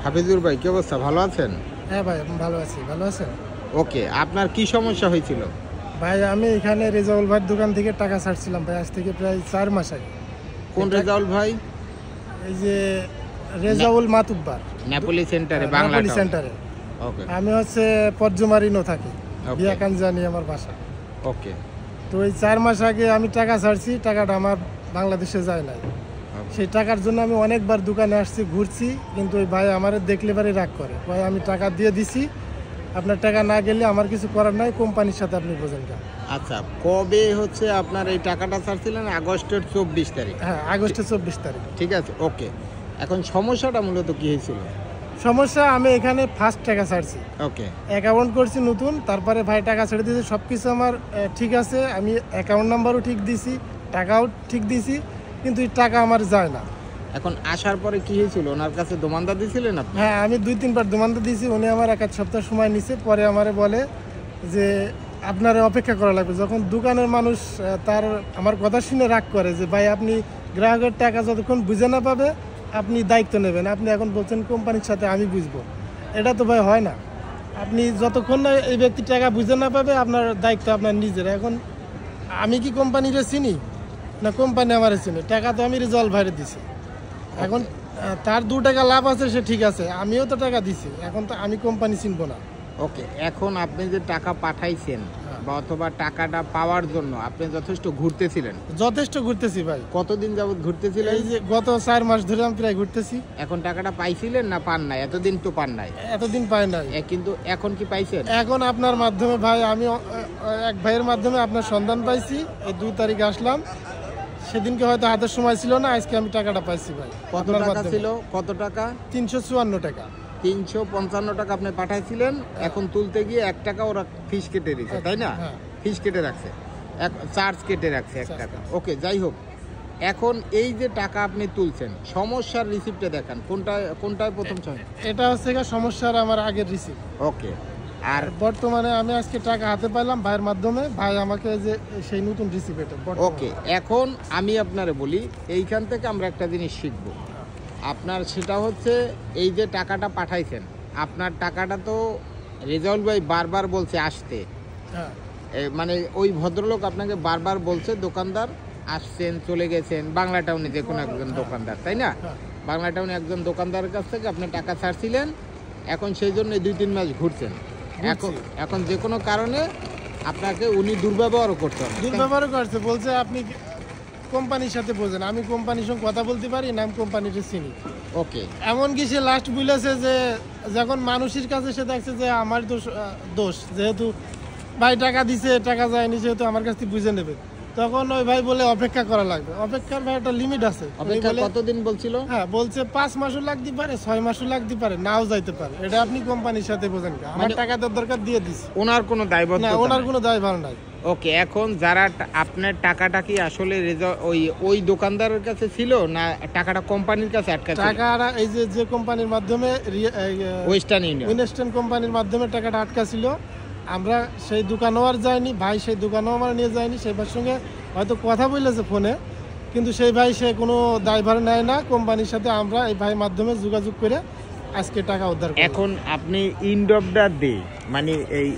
হাফিজুর ভাই, কি অবস্থা? ভালো আছেন? হ্যাঁ ভাই, আমি ভালো আছি। ভালো আছেন? ওকে, আপনার কি সমস্যা হয়েছিল? ভাই আমি এখানে রেজাউল ভাইয়ের দোকান থেকে টাকা ছাড়ছিলাম ভাই, আজ থেকে প্রায় 4 মাস আগে। কোন রেজাউল ভাই? এই যে রেজাউল মাতুব্বার, নেপোলি সেন্টারে, বাংলা নেপোলি সেন্টারে। ওকে, আমি হচ্ছে পরজুমারিনো থাকি, Okay. বিয়াকাঞ্জানি আমার বাসা। ওকে, তো এই 4 মাস আগে আমি টাকা ছাড়ছি, টাকাটা আমার বাংলাদেশে যায় নাই। সেই টাকার জন্য আমি অনেকবার দোকানে আসছি, ঘুরছি, কিন্তু ওই ভাই আমার দেখলে বারে রাগ করে। ভাই আমি টাকা দিয়ে দিছি, আপনার টাকা না গেলে আমার কিছু করার নাই, কোম্পানির সাথে আপনি বোঝেন কেন। আচ্ছা, কবে হচ্ছে আপনার এই টাকাটা ছাড়ছিলেন? আগস্টের 24 তারিখ। হ্যাঁ, আগস্টের 24 তারিখ। ঠিক আছে, ওকে। এখন সমস্যাটা মূলত কি হয়েছিল? সমস্যা, আমি এখানে ফার্স্ট টাকা ছাড়ছি, ওকে, অ্যাকাউন্ট করছি নতুন, তারপরে ভাই টাকা ছেড়ে দিয়েছে, সব কিছু আমার ঠিক আছে, আমি অ্যাকাউন্ট নাম্বারও ঠিক দিছি, টাকাও ঠিক দিছি, কিন্তু এই টাকা আমার যায় না। এখন আসার পরে কি হয়েছিল? ওনার কাছে দোমানদা দিয়েছিলেন আপনি? হ্যাঁ, আমি 2-3 বার দোমানদা দিয়েছি, উনি আমার 1 সপ্তাহ সময় নিছে, পরে আমারে বলে যে আপনার অপেক্ষা করা লাগবে। যখন দোকানের মানুষ তার আমার কথা শুনে রাগ করে যে ভাই আপনি গ্রাহকের টাকা যতক্ষণ বুঝে না পাবে আপনি দায়িত্ব নেবেন, আপনি এখন বলছেন কোম্পানির সাথে আমি বুঝবো, এটা তো ভাই হয় না। আপনি যতক্ষণ না এই ব্যক্তি টাকা বুঝে না পাবে আপনার দায়িত্ব আপনার নিজের। এখন আমি কি কোম্পানিরে চিনি না কোম্পানি আমারে চিনি? টাকা তো আমি রেজাউল ভাইরে দিছি, এখন তার 2 টাকা লাভ আছে, সে ঠিক আছে, আমিও তো টাকা দিছি, এখন তো আমি কোম্পানি চিনবো না। ওকে, এখন আপনি যে টাকা পাঠাইছেন বা অথবা টাকাটা পাওয়ার জন্য আপনি যথেষ্ট ঘুরতেছিলেন? যথেষ্ট ঘুরতেছি ভাই। কতদিন যাবত ঘুরতেছিলেন? এই যে গত 4 মাস ধরে আমি প্রায় ঘুরতেছি। এখন টাকাটা পাইছিলেন না পান নাই? এতদিন তো পান নাই। এতদিন পাই নাই, কিন্তু এখন কি পাইছেন? এখন আপনার মাধ্যমে ভাই, আমি এক ভাইয়ের মাধ্যমে আপনার সন্ধান পাইছি, এই 2 তারিখে আসলাম, সেদিনকে হয়তো হাতের সময় ছিল না, আজকে আমি টাকাটা পাইছি ভাই। কত টাকা ছিল? কত টাকা? 354 টাকা। 355 টাকা আপনি পাঠাইছিলেন, এখন তুলতে গিয়ে 1 টাকা ওরা ফিস কেটে দিচ্ছে, তাই না? ফিস কেটে রাখছে, চার্জ কেটে রাখছে 1 টাকা। ওকে, যাই হোক, এখন এই যে টাকা আপনি তুলছেন, সমস্যার রিসিপ্টে দেখান, কোনটায় প্রথম ছয়? এটা হচ্ছে সমস্যার আমার আগের রিসিপ্ট। ওকে, আর বর্তমানে আমি আজকে টাকা হাতে পাইলাম ভাইয়ের মাধ্যমে, ভাই আমাকে যে সেই নতুন রিসিপ্ট এটা। ওকে, এখন আমি আপনারে বলি, এইখান থেকে আমরা একটা জিনিস শিখবো আপনার, সেটা হচ্ছে এই যে টাকাটা পাঠাইছেন, আপনার টাকাটা তো রেজাউল ভাই বারবার বলছে আসতে, মানে ওই ভদ্রলোক আপনাকে বারবার বলছে, দোকানদার আসছেন, চলে গেছেন, বাংলা টাউনে যে কোনো একজন দোকানদার, তাই না? বাংলা টাউনে একজন দোকানদারের কাছ থেকে আপনি টাকা ছাড়ছিলেন, এখন সেই জন্য 2-3 মাস ঘুরছেন। এখন যে কোনো কারণে আপনাকে উনি দুর্ব্যবহারও করছেন। দুর্ব্যবহার করছে, বলছে আপনি কোম্পানির সাথে বোঝেন, আমি কোম্পানির সঙ্গে কথা বলতে পারি না, আমি কোম্পানিতে চিনি। ওকে, এমনকি সে লাস্ট বলেছে যে যখন মানুষের কাছে সে দেখছে যে আমার দোষ, যেহেতু ভাই টাকা দিছে, টাকা যায়নি, সেহেতু আমার কাছ থেকে বুঝে নেবে, তখন ওই ভাই বলে অপেক্ষা করা লাগবে। অপেক্ষার ভাই একটা লিমিট আছে। কতদিন বলছিল? হ্যাঁ, বলছে 5 মাসও লাগতে পারে, 6 মাসও লাগতে পারে, নাও যাইতে পারে, এটা আপনি কোম্পানির সাথে বোঝেন। আমার টাকা তো দরকার দিয়ে দিছি, ওনার কোনো দায়বদ্ধতা না, ওনার কোনো দায়ভার নাই। ওকে, এখন যারা আপনার টাকাটা কি আসলে ওই দোকানদারের কাছে ছিল না টাকাটা কোম্পানির কাছে আটকা ছিল? টাকাটা এই যে কোম্পানির মাধ্যমে, ওয়েস্টার্ন কোম্পানির মাধ্যমে টাকাটা আটকা ছিল, আমরা সেই দোকানও আর যাইনি, ভাই সেই দোকানও আমার নিয়ে যায়নি, সেই ভাইয়ের সঙ্গে হয়তো কথা বলেছে ফোনে, কিন্তু সেই ভাই সে কোনো দায়ভার নেয় না কোম্পানির সাথে। আমরা এই ভাইয়ের মাধ্যমে যোগাযোগ করে আজকে টাকা উদ্ধার করি। এখন আপনি এন্ড অফ দ্য ডে, মানে এই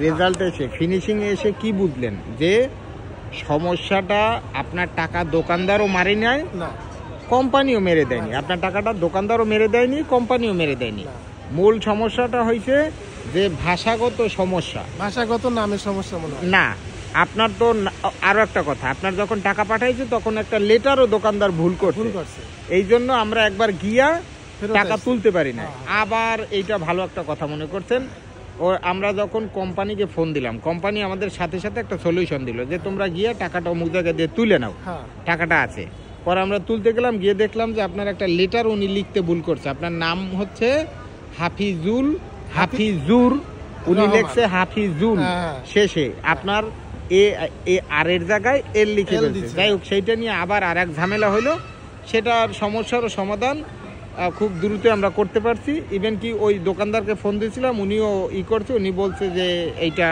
রেজাল্ট এসে, ফিনিশিং এসে কি বুঝলেন? যে সমস্যাটা আপনার টাকা দোকানদারও মারি নাই, কোম্পানিও মেরে দেয়নি, আপনার টাকাটা দোকানদারও মেরে দেয়নি, কোম্পানিও মেরে দেয়নি। মূল সমস্যাটা হয়েছে যে ভাষাগত সমস্যা, ভাষাগত নামের সমস্যা মনে হয় না। আপনার তো আরো একটা কথা, আপনার যখন টাকা পাঠাইছে তখন একটা লেটারও দোকানদার ভুল করছে, এই জন্য আমরা একবার গিয়া টাকা তুলতে পারি না। আবার এইটা ভালো একটা কথা মনে করছেন, ও আমরা যখন কোম্পানিকে ফোন দিলাম, কোম্পানি আমাদের সাথে সাথে একটা সলিউশন দিল যে তোমরা গিয়ে টাকাটা অমুক জায়গায় দিয়ে তুলে নাও, টাকাটা আছে। পরে আমরা তুলতে গেলাম, গিয়ে দেখলাম যে আপনার একটা লেটার উনি লিখতে ভুল করছে, আপনার নাম হচ্ছে হাফিজুর, উনি লিখছে হাফিজুল, শেষে আপনার আর এর জায়গায় এর লিখে দিয়েছে। যাই হোক, সেইটা নিয়ে আবার আর এক ঝামেলা হলো, সেটার সমস্যারও সমাধান খুব দ্রুত আমরা করতে পারছি। ইভেন কি ওই দোকানদারকে ফোন দিয়েছিলাম, উনিও করছে, উনি বলছে যে এইটা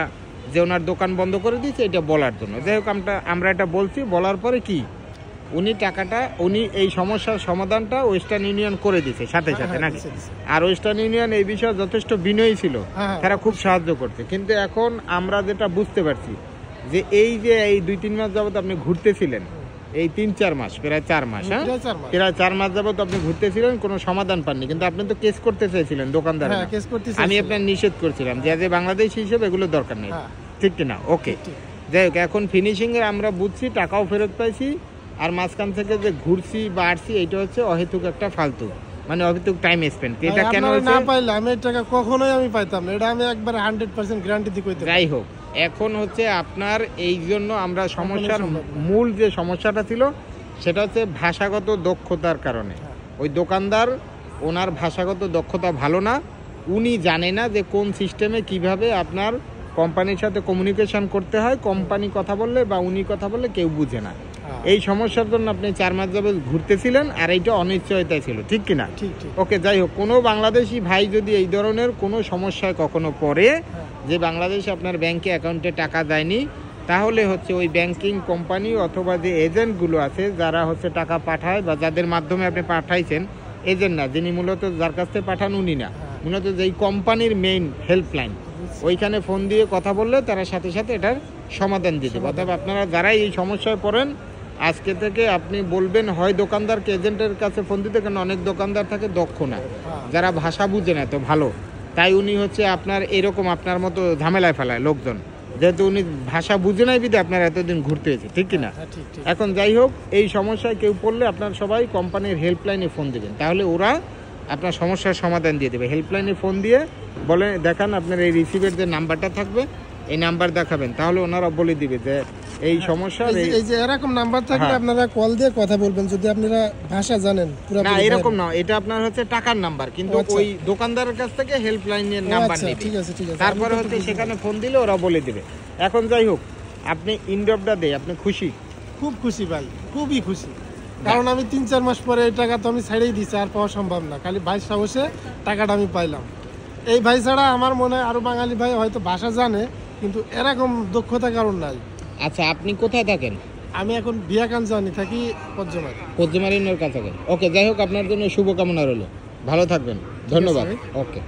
যে ওনার দোকান বন্ধ করে দিয়েছে এটা বলার জন্য। যাই হোক, আমরা এটা বলছি, বলার পরে কি উনি টাকাটা উনি এই সমস্যার সমাধানটা ওয়েস্টার্ন ইউনিয়ন করে দিছে সাথে সাথে নাকি? আর ওয়েস্টার্ন ইউনিয়ন এই বিষয়ে যথেষ্ট বিনয়ী ছিল, তারা খুব সাহায্য করছে। কিন্তু এখন আমরা যেটা বুঝতে পারছি যে এই 2-3 মাস যাবত আপনি ঘুরতেছিলেন, এই 3-4 মাস, প্রায় 4 মাস, হ্যাঁ প্রায় 4 মাস যাবত আপনি ঘুরতেছিলেন, কোনো সমাধান পাননি। কিন্তু আপনি তো কেস করতে চাইছিলেন দোকানদার, আমি আপনার নিষেধ করছিলাম যে বাংলাদেশি হিসেবে এগুলো দরকার নেই, ঠিক কিনা? ওকে, যাই হোক, এখন ফিনিশিং এর আমরা বুঝছি, টাকাও ফেরত পাইছি, আর মাঝখান থেকে যে ঘুরছি বা আসছি এটা হচ্ছে অহেতুক একটা ফালতু, মানে অহেতুক টাইম স্পেন্ড। এটা কেন না পাইলে আমি টাকা কখনোই আমি পাইতাম না, এটা আমি একবার 100% গ্যারান্টি দিয়ে কইতে। যাই হোক, এখন হচ্ছে আপনার এই জন্য আমরা সমস্যার মূল যে সমস্যাটা ছিল সেটা হচ্ছে ভাষাগত দক্ষতার কারণে। ওই দোকানদার, ওনার ভাষাগত দক্ষতা ভালো না, উনি জানে না যে কোন সিস্টেমে কিভাবে আপনার কোম্পানির সাথে কমিউনিকেশন করতে হয়। কোম্পানি কথা বললে বা উনি কথা বললে কেউ বুঝে না। এই সমস্যার জন্য আপনি 4 মাস যাবত ঘুরতেছিলেন, আর এইটা অনিশ্চয়তায় ছিল, ঠিক কিনা? ওকে, যাই হোক, কোনো বাংলাদেশি ভাই যদি এই ধরনের কোনো সমস্যায় কখনো পড়ে যে বাংলাদেশে আপনার ব্যাংকে অ্যাকাউন্টে টাকা দেয়নি, তাহলে হচ্ছে ওই ব্যাংকিং কোম্পানি অথবা যে এজেন্টগুলো আছে যারা হচ্ছে টাকা পাঠায় বা যাদের মাধ্যমে আপনি পাঠাইছেন, এজেন্ট না, যিনি মূলত যার কাছ থেকে পাঠান উনি না, মূলত যেই কোম্পানির মেইন হেল্পলাইন, ওইখানে ফোন দিয়ে কথা বললে তারা সাথে সাথে এটার সমাধান দিয়ে দেবে। অথবা আপনারা যারাই এই সমস্যায় পড়েন, আজকে থেকে আপনি বলবেন হয় দোকানদারকে, এজেন্টের কাছে ফোন দিতে, কারণ অনেক দোকানদার থাকে দক্ষ না, যারা ভাষা বুঝে না তো ভালো, তাই উনি হচ্ছে আপনার এরকম আপনার মতো ঝামেলায় ফেলায় লোকজন, যেহেতু উনি ভাষা বুঝে নাই বিধে আপনার এতদিন ঘুরতে হয়েছে, ঠিক কিনা? এখন যাই হোক, এই সমস্যায় কেউ পড়লে আপনার সবাই কোম্পানির হেল্পলাইনে ফোন দেবেন, তাহলে ওরা আপনার সমস্যার সমাধান দিয়ে দেবে। হেল্পলাইনে ফোন দিয়ে বলে দেখান আপনার এই রিসিভের যে নাম্বারটা থাকবে, এই নাম্বার দেখাবেন, তাহলে ওনারা বলে দিবে যে এই সমস্যা। এই যে এরকম নাম্বার থাকলে আপনারা কল দিয়ে কথা বলবেন যদি আপনারা ভাষা জানেন। না, এরকম না, এটা আপনার হচ্ছে টাকার নাম্বার, কিন্তু ওই দোকানদারের কাছ থেকে হেল্পলাইনের নাম্বার নেবে, তারপরে হচ্ছে সেখানে ফোন দিলে ওরা বলে দিবে। এখন যাই হোক, আপনি ইনডপটা দেয়, আপনি খুশি? খুব খুশি ভাই, খুবই খুশি, কারণ আমি 3-4 মাস পরে এই টাকা তো আমি ছাড়েই দিচ্ছি, আর পাওয়া সম্ভব না, খালি ভাই সাহসে টাকাটা আমি পাইলাম। এই ভাই ছাড়া আমার মনে হয় আরো বাঙালি ভাই হয়তো ভাষা জানে, কিন্তু এরকম দক্ষতা কারণ নাই। আচ্ছা, আপনি কোথায় থাকেন? আমি এখন বিয়াকাঞ্জানি থাকি, পদ্মমারিনের কাছে। ওকে, যাই হোক, আপনার জন্য শুভকামনা রইল, ভালো থাকবেন, ধন্যবাদ। ওকে।